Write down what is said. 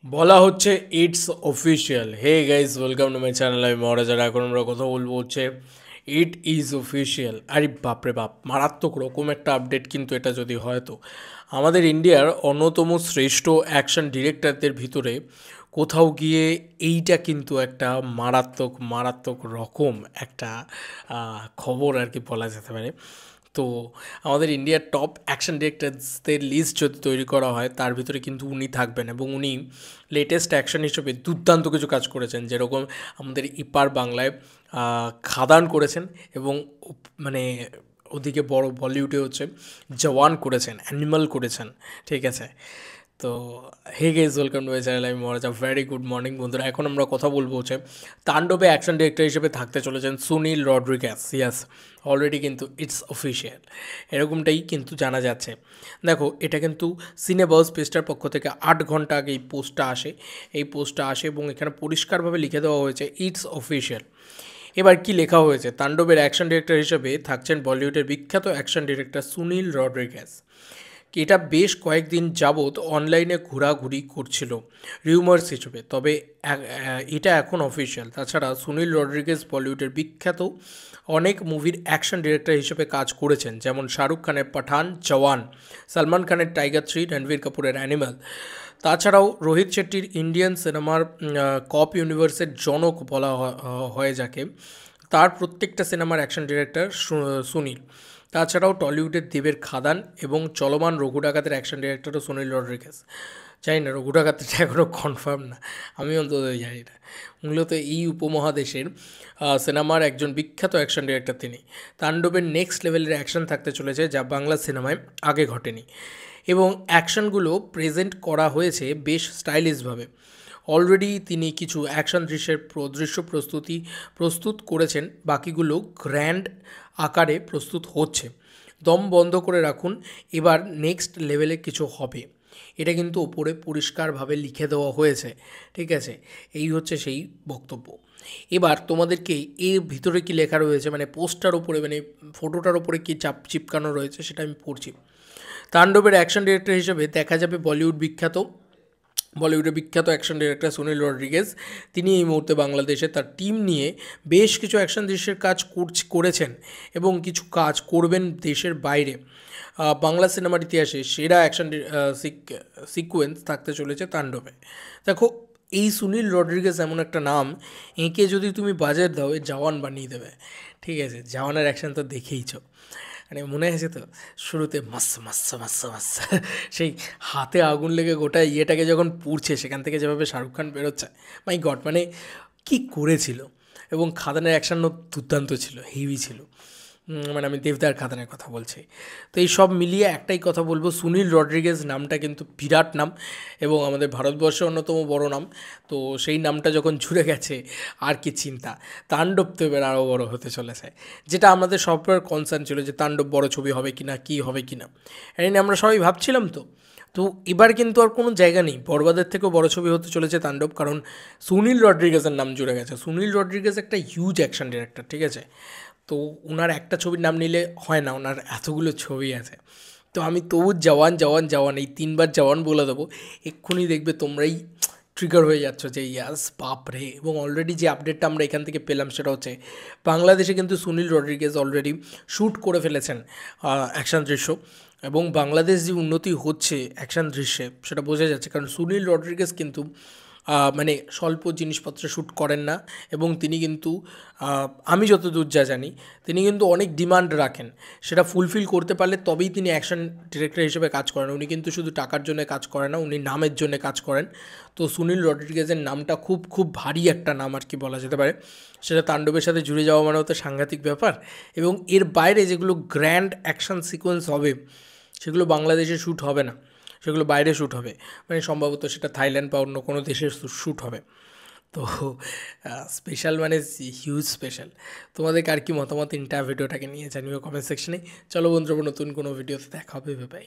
বলা হচ্ছে it's official. Hey guys, welcome to my channel. আমি মহারাজ, আর এখন আমরা কথা বলবো হচ্ছে ইট ইজ অফিসিয়াল। আরে বাপরে বাপ, মারাত্মক রকম একটা আপডেট কিন্তু এটা যদি হয় তো। আমাদের ইন্ডিয়ার অন্যতম শ্রেষ্ঠ অ্যাকশন ডিরেক্টরদের ভিতরে কোথাও গিয়ে এইটা কিন্তু একটা মারাত্মক মারাত্মক রকম একটা খবর আর কি বলা যেতে পারে। তো আমাদের ইন্ডিয়ার টপ অ্যাকশন ডিরেক্টরসদের লিস্ট যদি তৈরি করা হয় তার ভিতরে কিন্তু উনি থাকবেন, এবং উনি লেটেস্ট অ্যাকশন হিসেবে দুর্দান্ত কিছু কাজ করেছেন, যেরকম আমাদের ইপার বাংলায় খাদান করেছেন, এবং মানে ওদিকে বড় বলিউডে হচ্ছে জওয়ান করেছেন, অ্যানিমাল করেছেন। ঠিক আছে, তো hey guys, welcome to my channel. আমি মহারাজা। ভেরি গুড মর্নিং বন্ধুরা। এখন আমরা কথা বলবো হচ্ছে তাণ্ডবে অ্যাকশন ডিরেক্টর হিসেবে থাকতে চলেছেন সুনীল রড্রিগেজ। ইয়াস, অলরেডি কিন্তু ইটস অফিসিয়াল, এরকমটাই কিন্তু জানা যাচ্ছে। দেখো, এটা কিন্তু সিনেবাস পেজটার পক্ষ থেকে 8 ঘন্টা আগে এই পোস্টটা আসে এবং এখানে পরিষ্কারভাবে লিখে দেওয়া হয়েছে ইটস অফিসিয়াল। এবার কি লেখা হয়েছে? তাণ্ডবের অ্যাকশন ডিরেক্টর হিসেবে থাকছেন বলিউডের বিখ্যাত অ্যাকশন ডিরেক্টর সুনীল রড্রিগেজ। এটা বেশ কয়েকদিন যাবৎ অনলাইনে ঘোরাঘুরি করছিল রিউমার্স হিসেবে, তবে এটা এখন অফিসিয়াল। তাছাড়া সুনীল রড্রিগেজ বলিউডের বিখ্যাত অনেক মুভির অ্যাকশন ডিরেক্টর হিসেবে কাজ করেছেন, যেমন শাহরুখ খানের পাঠান, জওয়ান, সালমান খানের টাইগার 3, রণবীর কাপুরের অ্যানিমাল। তাছাড়াও রোহিত শেট্টির ইন্ডিয়ান সিনেমার কপ ইউনিভার্সের জনক বলা হয় যাকে, তার প্রত্যেকটা সিনেমার অ্যাকশন ডিরেক্টর সুনীল। তাছাড়াও টলিউডের দেবের খাদান এবং চলমান রঘু ডাকাতের অ্যাকশন ডিরেক্টরও সুনীল রড্রিগেজ। জানি না, রঘু ডাকাতটা এখনও কনফার্ম না, আমি অন্তত জানি না। মূলত এই উপমহাদেশের সিনেমার একজন বিখ্যাত অ্যাকশন ডিরেক্টর তিনি। তাণ্ডবের নেক্সট লেভেলের অ্যাকশন থাকতে চলেছে, যা বাংলা সিনেমায় আগে ঘটেনি, এবং অ্যাকশনগুলো প্রেজেন্ট করা হয়েছে বেশ স্টাইলিশভাবে। অলরেডি তিনি কিছু অ্যাকশন দৃশ্য প্রস্তুত করেছেন, বাকিগুলো গ্র্যান্ড আকারে প্রস্তুত হচ্ছে। দম বন্ধ করে রাখুন, এবার নেক্সট লেভেলে কিছু হবে। এটা কিন্তু ওপরে পরিষ্কারভাবে লিখে দেওয়া হয়েছে। ঠিক আছে, এই হচ্ছে সেই বক্তব্য। এবার তোমাদেরকে এর ভিতরে কি লেখা রয়েছে, মানে পোস্টার ওপরে, মানে ফটোটার ওপরে কী চিপকানো রয়েছে সেটা আমি পড়ছি। তাণ্ডবের অ্যাকশন ডিরেক্টর হিসেবে দেখা যাবে বলিউডের বিখ্যাত অ্যাকশন ডিরেক্টর সুনীল রড্রিগেজ। তিনি এই মুহূর্তে বাংলাদেশে তার টিম নিয়ে বেশ কিছু অ্যাকশন দৃশ্যের কাজ করেছেন এবং কিছু কাজ করবেন দেশের বাইরে। বাংলা সিনেমার ইতিহাসে সেরা অ্যাকশন সিকোয়েন্স থাকতে চলেছে তাণ্ডবে। দেখো, এই সুনীল রড্রিগেজ এমন একটা নাম, এঁকে যদি তুমি বাজার দাও, জওয়ান বানিয়ে দেবে। ঠিক আছে, জওয়ানের অ্যাকশন তো দেখেইছো, মানে মনে আছে তো, শুরুতে মাস্স মাস্স মাস্স মাস্স, সেই হাতে আগুন লেগে গোটা ইয়েটাকে যখন পুড়ছে, সেখান থেকে যেভাবে শাহরুখ খান বেরোচ্ছে, মাই গড, মানে কি করেছিল। এবং খাদানের অ্যাকশনও দুর্দান্ত ছিল, হেভি ছিল। মানে আমি দেবদার খাদানের কথা বলছি। তো এই সব মিলিয়ে একটাই কথা বলবো, সুনীল রড্রিগেজ নামটা কিন্তু বিরাট নাম, এবং আমাদের ভারতবর্ষের অন্যতম বড় নাম। তো সেই নামটা যখন জুড়ে গেছে, আর কি চিন্তা। তাণ্ডব তো এবার আরও বড় হতে চলেছে, যেটা আমাদের সবার কনসার্ন ছিল যে তাণ্ডব বড় ছবি হবে কি না, কী হবে কি না, এই নিয়ে আমরা সবাই ভাবছিলাম। তো এবার কিন্তু আর কোনো জায়গা নেই, বরবাদের থেকেও বড় ছবি হতে চলেছে তাণ্ডব, কারণ সুনীল রড্রিগেজের নাম জুড়ে গেছে। সুনীল রড্রিগেজ একটা হিউজ অ্যাকশন ডিরেক্টর, ঠিক আছে। তো ওনার একটা ছবির নাম নিলে হয় না, ওনার এতগুলো ছবি আছে। তো আমি তবু জওয়ান জওয়ান জওয়ান এই 3বার জওয়ান বলে দেবো, এক্ষুনি দেখবে তোমরাই ট্রিগার হয়ে যাচ্ছ যে ইয়াস বাপ রে। এবং অলরেডি যে আপডেটটা আমরা এখান থেকে পেলাম সেটা হচ্ছে, বাংলাদেশে কিন্তু সুনীল রড্রিগেজ অলরেডি শ্যুট করে ফেলেছেন অ্যাকশন দৃশ্য, এবং বাংলাদেশ যে উন্নতি হচ্ছে অ্যাকশন দৃশ্যে সেটা বোঝা যাচ্ছে, কারণ সুনীল রড্রিগেজ কিন্তু মানে স্বল্প জিনিসপত্র শ্যুট করেন না, এবং তিনি কিন্তু আমি যতদূর যা জানি, তিনি কিন্তু অনেক ডিমান্ড রাখেন। সেটা ফুলফিল করতে পারলে তবেই তিনি অ্যাকশন ডিরেক্টর হিসেবে কাজ করেন। উনি কিন্তু শুধু টাকার জন্য কাজ করেন না, উনি নামের জন্য কাজ করেন। তো সুনীল রড্রিগেজের নামটা খুব খুব ভারী একটা নাম আর কি বলা যেতে পারে। সেটা তাণ্ডবের সাথে জুড়ে যাওয়া মানেও তো সাংঘাতিক ব্যাপার। এবং এর বাইরে যেগুলো গ্র্যান্ড অ্যাকশন সিকোয়েন্স হবে, সেগুলো বাংলাদেশে শ্যুট হবে না, সেগুলো বাইরে শ্যুট হবে। মানে সম্ভবত সেটা থাইল্যান্ড বা অন্য কোনো দেশে শ্যুট হবে। তো স্পেশাল মানে হিউজ স্পেশাল। তোমাদের আর কি মতামত ভিডিওটাকে নিয়ে জানিও কমেন্ট সেকশনে। চলো বন্ধুরা, নতুন কোনো ভিডিওতে দেখা হবে, বাই।